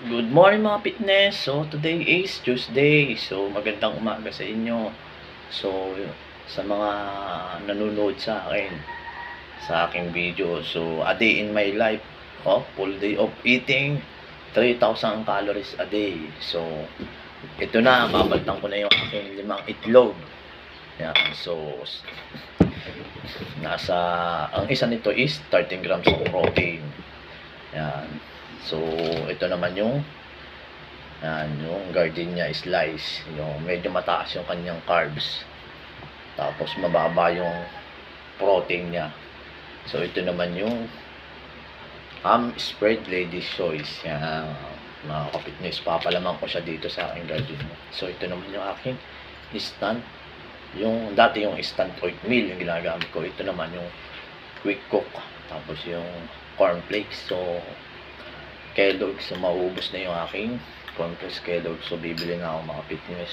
Good morning mga fitness. So today is Tuesday. So magandang umaga sa inyo. So sa mga nanonood sa akin sa aking video. So a day in my life. Full day of eating 3,000 calories a day. So ito na, babaltan ko na yung aking 5 itlog. Yan. So ang isa nito is 13 grams of protein. Yan. So ito naman yung gardenia slice, yung medyo mataas yung kanyang carbs, tapos mababa yung protein niya. So ito naman yung ham spread ladies choice. Yan, mga kapitness, papalaman ko siya dito sa aking gardenia. So ito naman yung aking instant, yung dati yung instant oatmeal yung ginagamit ko. Ito naman yung quick cook, tapos yung cornflakes. So Kellogg's, so maubos na yung aking cornflakes Kellogg's. So bibili na ako mga fitness.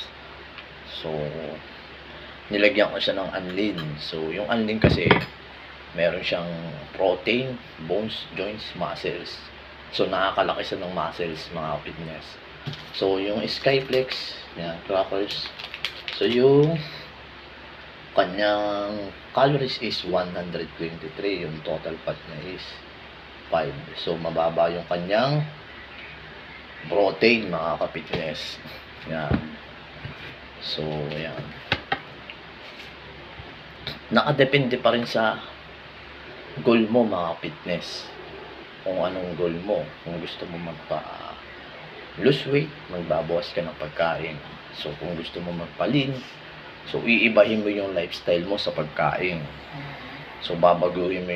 So nilagyan ko siya ng anlin. So yung anlin kasi meron siyang protein, bones, joints, muscles. So nakakalaki siya ng muscles mga fitness. So yung Skyflex, yan, crackers. So yung kanyang calories is 123. Yung total fat niya is 5. So mababa yung kanyang protein mga kapitness. Yan. So yan. Nakadepende pa rin sa goal mo mga fitness. Kung anong goal mo. Kung gusto mo lose weight, magbabawas ka ng pagkain. So kung gusto mo magpalin, so iibahin mo yung lifestyle mo sa pagkain. So babaguhin mo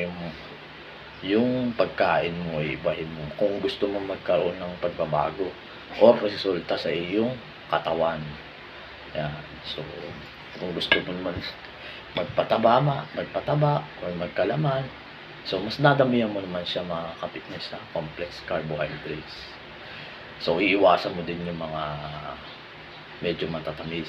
yung pagkain mo, ibahin mo kung gusto mo magkaroon ng pagbabago or resulta sa iyong katawan. Yan. So kung gusto mo naman magpataba or magkalaman, so mas dadamihan mo naman siya mga kapitness sa complex carbohydrates. So iiwasan mo din yung mga medyo matatamis